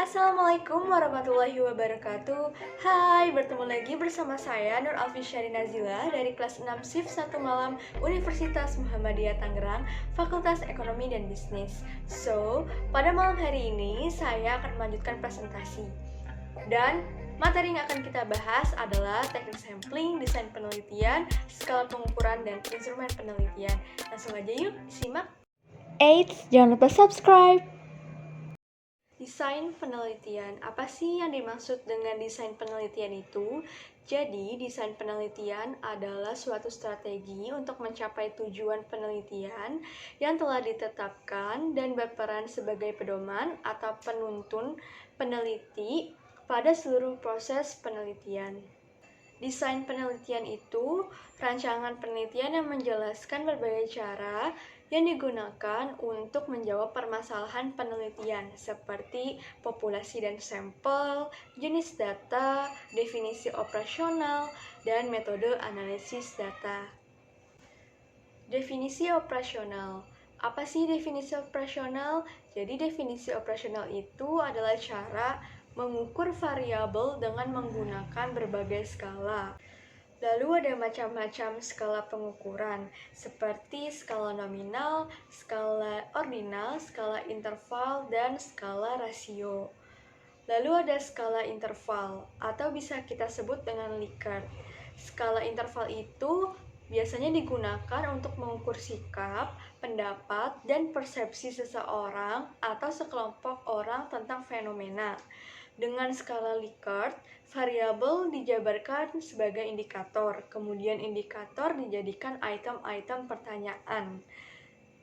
Assalamualaikum warahmatullahi wabarakatuh. Hai, bertemu lagi bersama saya Nur Alfisyari Nazila dari kelas 6 SIF 1 Malam Universitas Muhammadiyah Tangerang, Fakultas Ekonomi dan Bisnis. Pada malam hari ini saya akan melanjutkan presentasi. Dan materi yang akan kita bahas adalah teknik sampling, desain penelitian, skala pengukuran, dan instrumen penelitian. Langsung aja yuk, simak. Eits, jangan lupa subscribe! Desain penelitian. Apa sih yang dimaksud dengan desain penelitian itu? Jadi, desain penelitian adalah suatu strategi untuk mencapai tujuan penelitian yang telah ditetapkan dan berperan sebagai pedoman atau penuntun peneliti pada seluruh proses penelitian. Desain penelitian itu rancangan penelitian yang menjelaskan berbagai cara yang digunakan untuk menjawab permasalahan penelitian seperti populasi dan sampel, jenis data, definisi operasional, dan metode analisis data. Definisi operasional. Apa sih definisi operasional? Jadi definisi operasional itu adalah cara mengukur variabel dengan menggunakan berbagai skala. Lalu ada macam-macam skala pengukuran, seperti skala nominal, skala ordinal, skala interval, dan skala rasio. Lalu ada skala interval, atau bisa kita sebut dengan Likert. Skala interval itu biasanya digunakan untuk mengukur sikap, pendapat, dan persepsi seseorang atau sekelompok orang tentang fenomena. Dengan skala Likert, variabel dijabarkan sebagai indikator, kemudian indikator dijadikan item-item pertanyaan.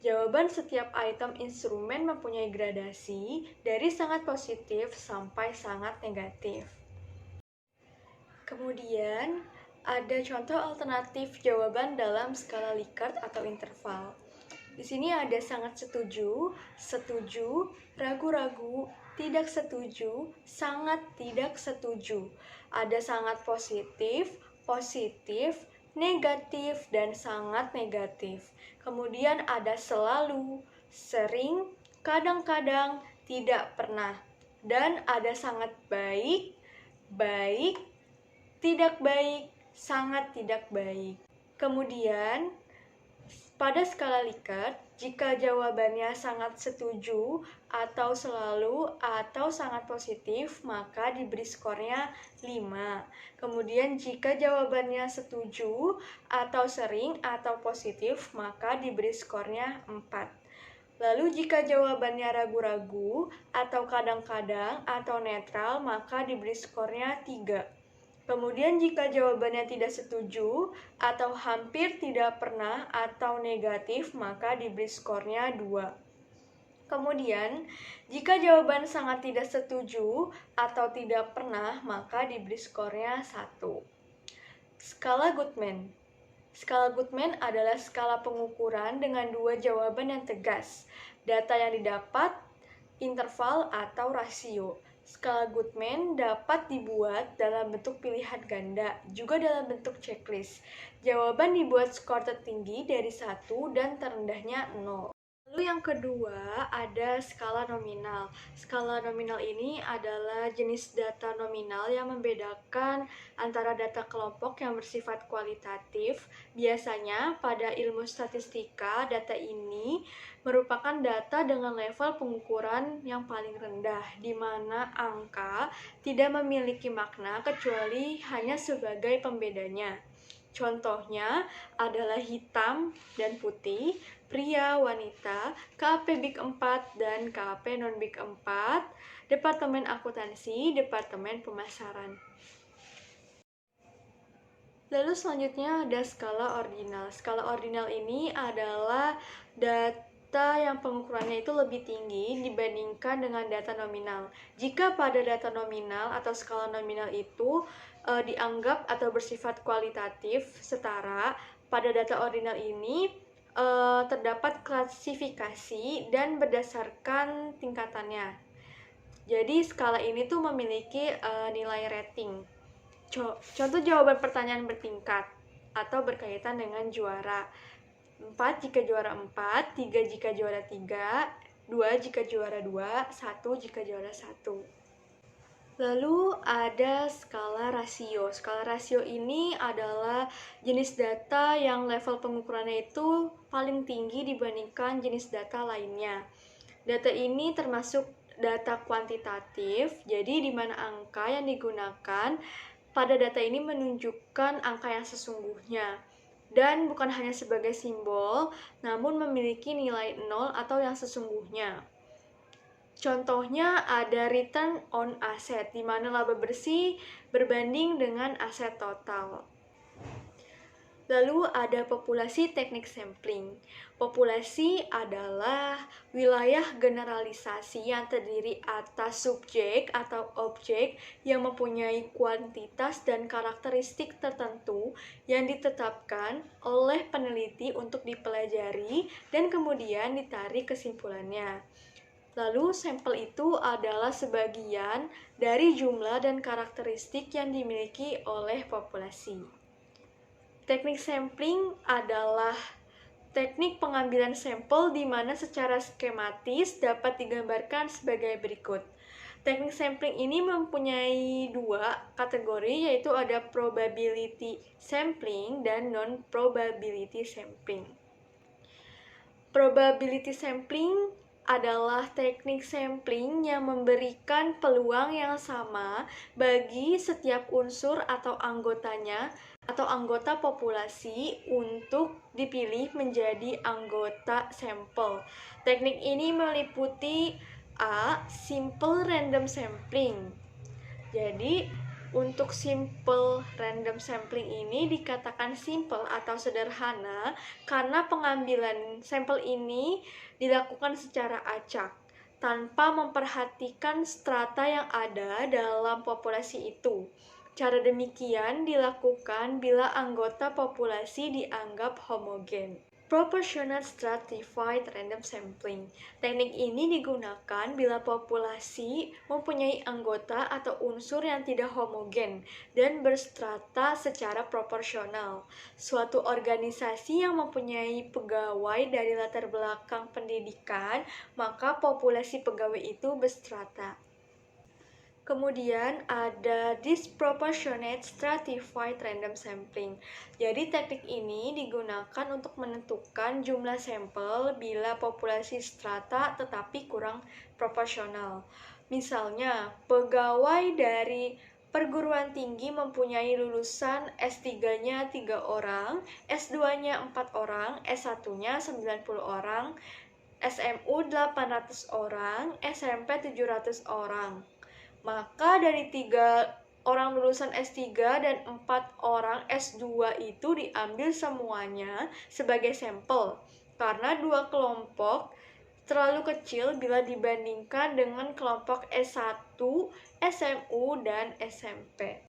Jawaban setiap item instrumen mempunyai gradasi dari sangat positif sampai sangat negatif. Kemudian, ada contoh alternatif jawaban dalam skala Likert atau interval. Di sini ada sangat setuju, setuju, ragu-ragu, tidak setuju, sangat tidak setuju. Ada sangat positif, positif, negatif, dan sangat negatif. Kemudian ada selalu, sering, kadang-kadang, tidak pernah. Dan ada sangat baik, baik, tidak baik, sangat tidak baik. Kemudian, pada skala Likert, jika jawabannya sangat setuju atau selalu atau sangat positif, maka diberi skornya 5. Kemudian jika jawabannya setuju atau sering atau positif, maka diberi skornya 4. Lalu jika jawabannya ragu-ragu atau kadang-kadang atau netral, maka diberi skornya 3. Kemudian jika jawabannya tidak setuju atau hampir tidak pernah atau negatif, maka diberi skornya 2. Kemudian, jika jawaban sangat tidak setuju atau tidak pernah, maka diberi skornya 1. Skala Goodman. Skala Goodman adalah skala pengukuran dengan 2 jawaban yang tegas. Data yang didapat, interval atau rasio. Skala Goodman dapat dibuat dalam bentuk pilihan ganda, juga dalam bentuk checklist. Jawaban dibuat skor tertinggi dari 1 dan terendahnya 0. Lalu yang kedua ada skala nominal. Skala nominal ini adalah jenis data nominal yang membedakan antara data kelompok yang bersifat kualitatif. Biasanya pada ilmu statistika, data ini merupakan data dengan level pengukuran yang paling rendah, di mana angka tidak memiliki makna kecuali hanya sebagai pembedanya. Contohnya adalah hitam dan putih, pria, wanita, KAP Big 4 dan KAP Non Big 4, Departemen Akuntansi, Departemen Pemasaran. Lalu selanjutnya ada skala ordinal. Skala ordinal ini adalah data yang pengukurannya itu lebih tinggi dibandingkan dengan data nominal. Jika pada data nominal atau skala nominal itu dianggap atau bersifat kualitatif setara, pada data ordinal ini terdapat klasifikasi dan berdasarkan tingkatannya. Jadi skala ini tuh memiliki nilai rating. Contoh jawaban pertanyaan bertingkat atau berkaitan dengan juara. 4 jika juara 4, 3 jika juara 3, 2 jika juara 2, 1 jika juara 1. Lalu ada skala rasio. Skala rasio ini adalah jenis data yang level pengukurannya itu paling tinggi dibandingkan jenis data lainnya. Data ini termasuk data kuantitatif, jadi di mana angka yang digunakan pada data ini menunjukkan angka yang sesungguhnya. Dan bukan hanya sebagai simbol, namun memiliki nilai 0 atau yang sesungguhnya. Contohnya ada return on asset, di mana laba bersih berbanding dengan aset total. Lalu ada populasi teknik sampling. Populasi adalah wilayah generalisasi yang terdiri atas subjek atau objek yang mempunyai kuantitas dan karakteristik tertentu yang ditetapkan oleh peneliti untuk dipelajari dan kemudian ditarik kesimpulannya. Lalu, sampel itu adalah sebagian dari jumlah dan karakteristik yang dimiliki oleh populasi. Teknik sampling adalah teknik pengambilan sampel di mana secara skematis dapat digambarkan sebagai berikut. Teknik sampling ini mempunyai dua kategori, yaitu ada probability sampling dan non-probability sampling. Probability sampling adalah teknik sampling yang memberikan peluang yang sama bagi setiap unsur atau anggotanya atau anggota populasi untuk dipilih menjadi anggota sampel. Teknik ini meliputi A. Simple random sampling. Jadi, untuk simple random sampling ini dikatakan simple atau sederhana karena pengambilan sampel ini dilakukan secara acak tanpa memperhatikan strata yang ada dalam populasi itu. Cara demikian dilakukan bila anggota populasi dianggap homogen. Proportional stratified random sampling. Teknik ini digunakan bila populasi mempunyai anggota atau unsur yang tidak homogen dan berstrata secara proporsional. Suatu organisasi yang mempunyai pegawai dari latar belakang pendidikan, maka populasi pegawai itu berstrata. Kemudian ada disproportionate stratified random sampling. Jadi teknik ini digunakan untuk menentukan jumlah sampel bila populasi strata tetapi kurang proporsional. Misalnya, pegawai dari perguruan tinggi mempunyai lulusan S3-nya 3 orang, S2-nya 4 orang, S1-nya 90 orang, SMU 800 orang, SMP 700 orang. Maka dari 3 orang lulusan S3 dan 4 orang S2 itu diambil semuanya sebagai sampel karena dua kelompok terlalu kecil bila dibandingkan dengan kelompok S1, SMU, dan SMP.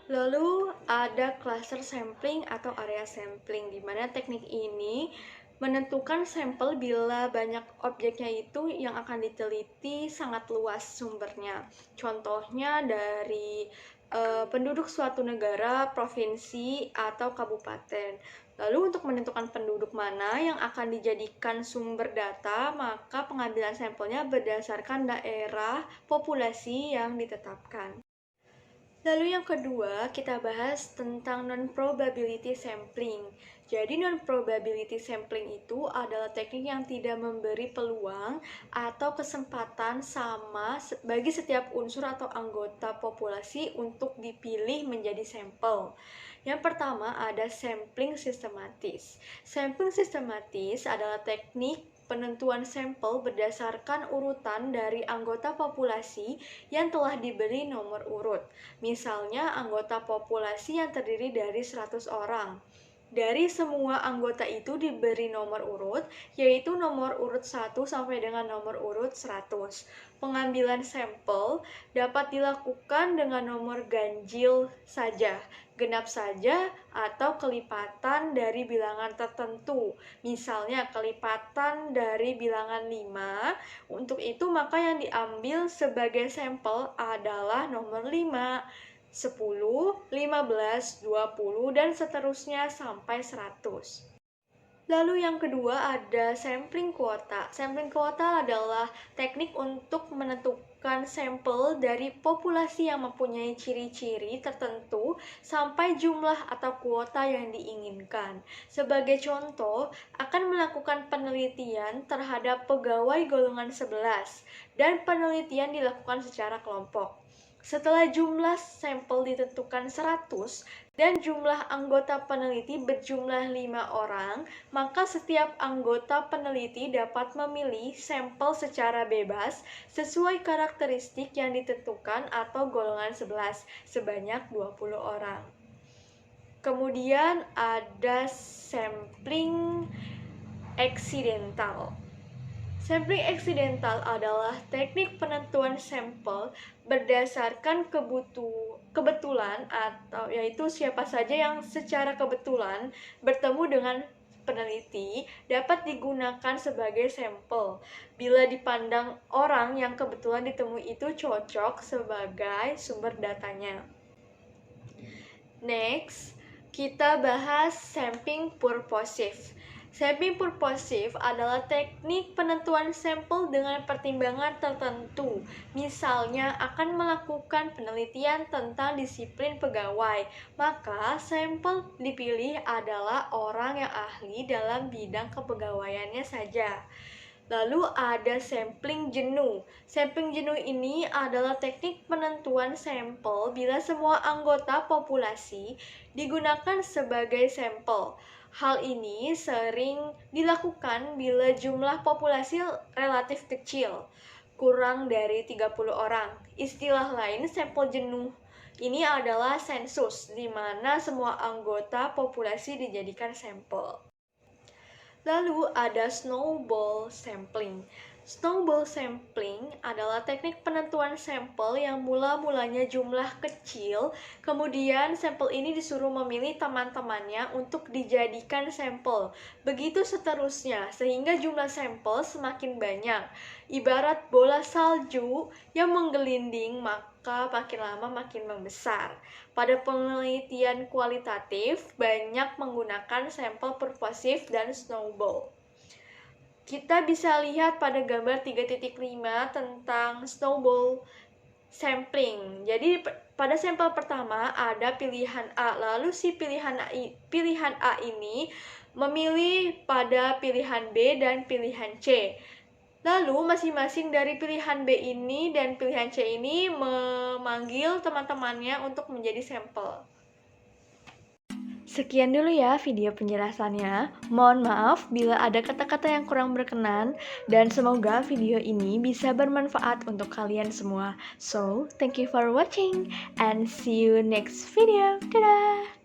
Lalu ada cluster sampling atau area sampling, di mana teknik ini menentukan sampel bila banyak objeknya itu yang akan diteliti sangat luas sumbernya. Contohnya dari penduduk suatu negara, provinsi, atau kabupaten. Lalu untuk menentukan penduduk mana yang akan dijadikan sumber data, maka pengambilan sampelnya berdasarkan daerah populasi yang ditetapkan. Lalu yang kedua, kita bahas tentang non-probability sampling. Jadi non-probability sampling itu adalah teknik yang tidak memberi peluang atau kesempatan sama bagi setiap unsur atau anggota populasi untuk dipilih menjadi sampel. Yang pertama ada sampling sistematis. Sampling sistematis adalah teknik penentuan sampel berdasarkan urutan dari anggota populasi yang telah diberi nomor urut. Misalnya, anggota populasi yang terdiri dari 100 orang. Dari semua anggota itu diberi nomor urut, yaitu nomor urut 1 sampai dengan nomor urut 100. Pengambilan sampel dapat dilakukan dengan nomor ganjil saja, genap saja, atau kelipatan dari bilangan tertentu. Misalnya kelipatan dari bilangan 5. Untuk itu maka yang diambil sebagai sampel adalah nomor 5, 10, 15, 20, dan seterusnya sampai 100. Lalu yang kedua ada sampling kuota. Sampling kuota adalah teknik untuk menentukan sampel dari populasi yang mempunyai ciri-ciri tertentu sampai jumlah atau kuota yang diinginkan. Sebagai contoh, akan melakukan penelitian terhadap pegawai golongan 11 dan penelitian dilakukan secara kelompok. Setelah jumlah sampel ditentukan 100 dan jumlah anggota peneliti berjumlah 5 orang, maka setiap anggota peneliti dapat memilih sampel secara bebas sesuai karakteristik yang ditentukan atau golongan 11 sebanyak 20 orang. Kemudian ada sampling eksidental. Sampling eksidental adalah teknik penentuan sampel berdasarkan kebetulan atau yaitu siapa saja yang secara kebetulan bertemu dengan peneliti dapat digunakan sebagai sampel bila dipandang orang yang kebetulan ditemui itu cocok sebagai sumber datanya. Next, kita bahas sampling purposive. Sampling purposive adalah teknik penentuan sampel dengan pertimbangan tertentu. Misalnya akan melakukan penelitian tentang disiplin pegawai, maka sampel dipilih adalah orang yang ahli dalam bidang kepegawaiannya saja. Lalu ada sampling jenuh. Sampling jenuh ini adalah teknik penentuan sampel bila semua anggota populasi digunakan sebagai sampel. Hal ini sering dilakukan bila jumlah populasi relatif kecil, kurang dari 30 orang. Istilah lain sampel jenuh ini adalah sensus, di mana semua anggota populasi dijadikan sampel. Lalu ada snowball sampling. Snowball sampling adalah teknik penentuan sampel yang mula-mulanya jumlah kecil, kemudian sampel ini disuruh memilih teman-temannya untuk dijadikan sampel. Begitu seterusnya, sehingga jumlah sampel semakin banyak. Ibarat bola salju yang menggelinding, maka makin lama makin membesar. Pada penelitian kualitatif, banyak menggunakan sampel purposive dan snowball. Kita bisa lihat pada gambar 3.5 tentang snowball sampling. Jadi pada sampel pertama ada pilihan A, lalu si pilihan A ini memilih pada pilihan B dan pilihan C. Lalu masing-masing dari pilihan B ini dan pilihan C ini memanggil teman-temannya untuk menjadi sampel. Sekian dulu ya video penjelasannya. Mohon maaf bila ada kata-kata yang kurang berkenan dan semoga video ini bisa bermanfaat untuk kalian semua. So, thank you for watching and see you next video. Dadah!